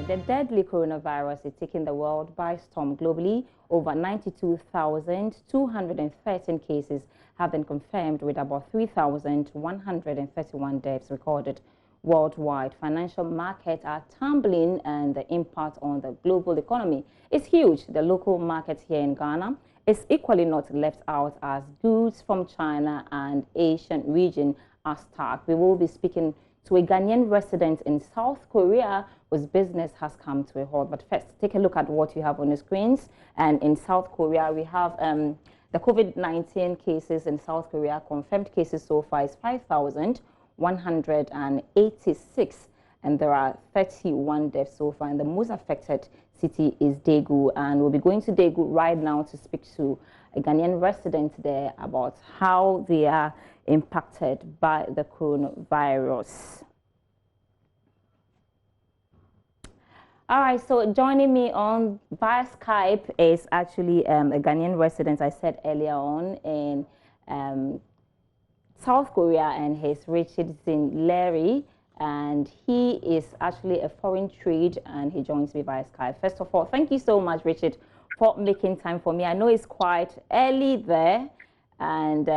The deadly coronavirus is taking the world by storm globally. Over 92,213 cases have been confirmed, with about 3,131 deaths recorded worldwide. Financial markets are tumbling, and the impact on the global economy is huge. The local market here in Ghana is equally not left out, as goods from China and Asian region are stuck. We will be speaking to a Ghanaian resident in South Korea whose business has come to a halt. But first, take a look at what you have on the screens. And in South Korea, we have the COVID-19 cases in South Korea. Confirmed cases so far is 5,186, and there are 31 deaths so far. And the most affected city is Daegu, and we'll be going to Daegu right now to speak to a Ghanaian resident there about how they are impacted by the coronavirus. All right, so joining me on via Skype is actually a Ghanaian resident, I said earlier on, in South Korea, and he's Richardson Larry, and he is actually a foreign trade, and he joins me via Skype. First of all, thank you so much, Richard, for making time for me. I know it's quite early there, and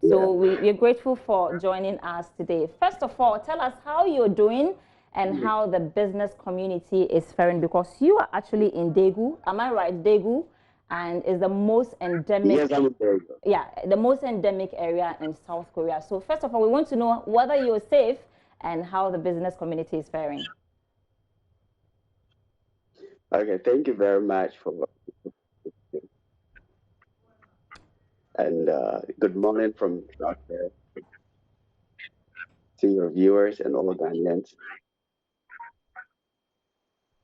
so we're grateful for joining us today. First of all, tell us how you're doing and how the business community is faring, because you are actually in Daegu. Am I right, Daegu? And is the most endemic, yes, I'm in Daegu. Yeah, the most endemic area in South Korea. So first of all, we want to know whether you're safe and how the business community is faring. Okay, thank you very much for and good morning from out there to your viewers and all Ghanaians.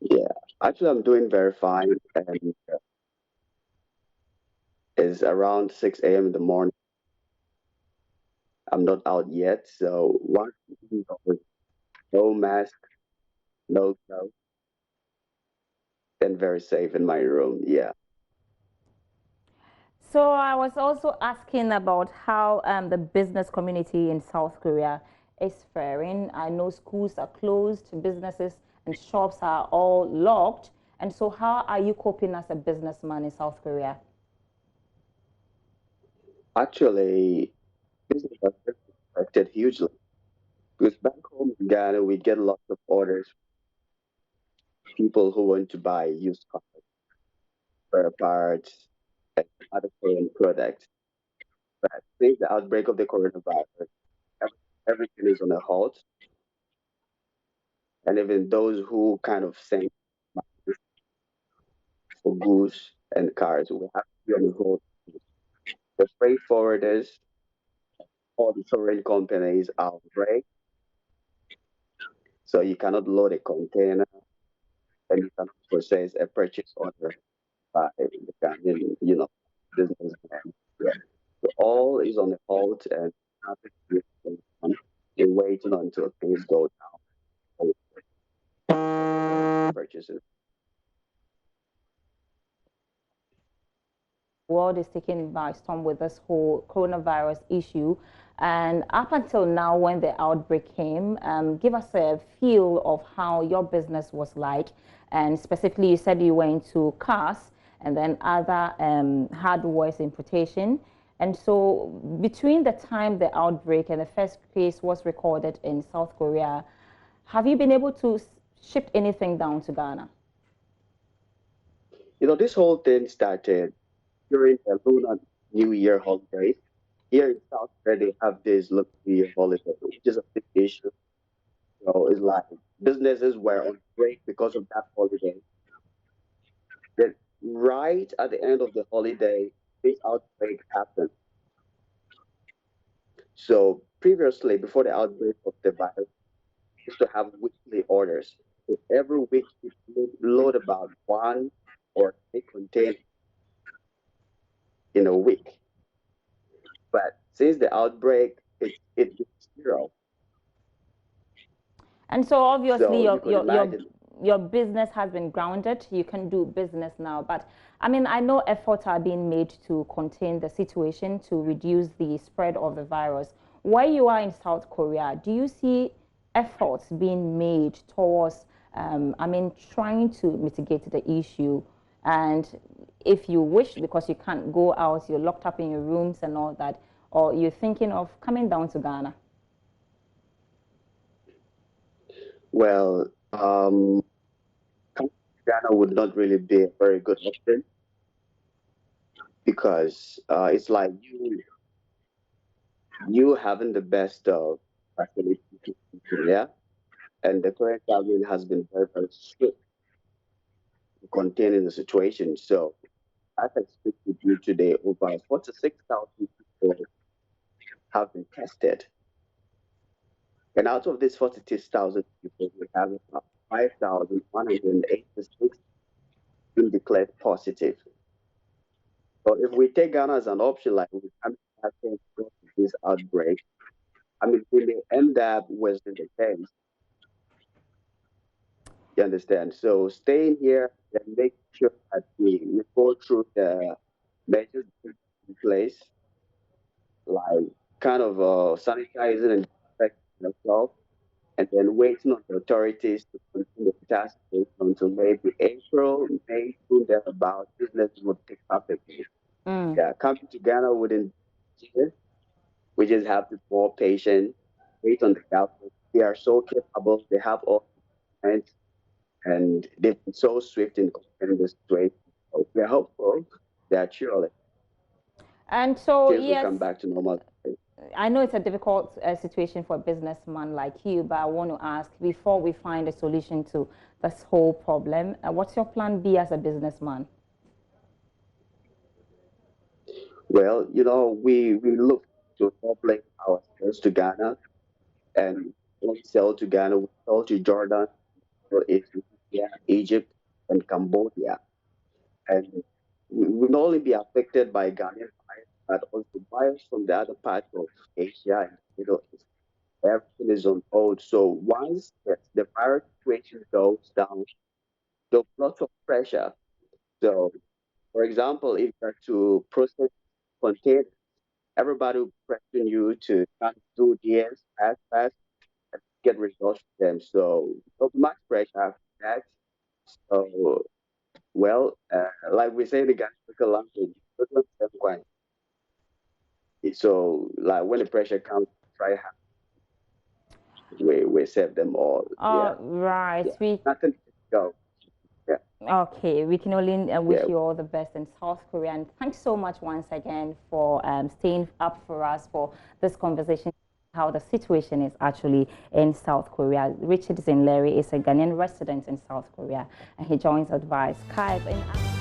Yeah, actually, I'm doing very fine, and it's around 6 a.m. in the morning. I'm not out yet, so one, no mask, no clothes, and very safe in my room. Yeah. So I was also asking about how the business community in South Korea is faring. I know schools are closed, businesses and shops are all locked. And so how are you coping as a businessman in South Korea? Actually, business has been affected hugely because back home in Ghana, we get lots of orders, people who want to buy used cars, spare parts, and other foreign products. But since the outbreak of the coronavirus, everything is on a halt, and even those who kind of send money for goods and cars will have to be on hold. The freight forwarders, all the foreign companies are on break, so you cannot load a container and you cannot process a purchase order by the Ghanaian, businessman. Yeah. So all is on hold, and nothing is going on. They're waiting until things go down. Purchases. World is taken by storm with this whole coronavirus issue. And up until now, when the outbreak came, give us a feel of how your business was like. And specifically, you said you were into cars and then other hardware importation. And so between the time the outbreak and the first case was recorded in South Korea, have you been able to ship anything down to Ghana? This whole thing started during the Lunar New Year holiday. Here in South Korea, they have this Lunar New Year holiday, which is a big issue. So it's like businesses were on break because of that holiday. Then right at the end of the holiday, this outbreak happened. So previously, before the outbreak of the virus, we used to have weekly orders. So every week we load about one or eight containers in a week. But since the outbreak, it's zero. And so obviously So you could imagine. your business has been grounded. You can do business now. But I mean, I know efforts are being made to contain the situation, to reduce the spread of the virus. Where you are in South Korea, do you see efforts being made towards I mean, trying to mitigate the issue. And if you wish, because you can't go out, you're locked up in your rooms and all that, or you're thinking of coming down to Ghana? Well, coming to Ghana would not really be a very good option because it's like you having the best of facilities, yeah, and the current government has been very, very strict in containing the situation. So, as I speak with you today, over 46,000 people have been tested. And out of these 46,000 people, we have about 5,186 been declared positive. So if we take Ghana as an option, like we come to this outbreak, I mean, we may end up worsening the case. You understand? So staying here and make sure that we go through the measures in place, like kind of sanitizing and protecting yourself, and then waiting on the authorities to continue the task force until maybe April, May, June, thereabout, business will pick up again. Mm. Yeah, coming to Ghana wouldn't years. We just have to be more patient, wait on the government. They are so capable, they have all the plans, and they've been so swift in controlling the situation. So we're hopeful that surely And so, things will yes, come back to normal. I know it's a difficult situation for a businessman like you, but I want to ask before we find a solution to this whole problem, what's your plan B as a businessman? Well, we look to doubling our sales to Ghana and we sell to Ghana, we sell to Jordan, to Ethiopia, Egypt, and Cambodia. And we will not only be affected by Ghanaian buyers, but also buyers from the other parts of Asia and Middle East. Everything is on hold. So once the virus situation goes down, there'll be lots of pressure. So, for example, if you're to process containers, everybody will question you to kind of do this fast, fast, and get results from them. So, there'll be much pressure after that. So, well, like we say in the Ghana language, so like when the pressure comes, try hard, we save them all. Yeah, Right. yeah. Nothing to go. Yeah, Okay, we can only wish yeah. you all the best in South Korea. And thanks so much once again for staying up for us for this conversation, how the situation is actually in South Korea. Richard Zinleri is a Ghanaian resident in South Korea, and he joins Advice Skype.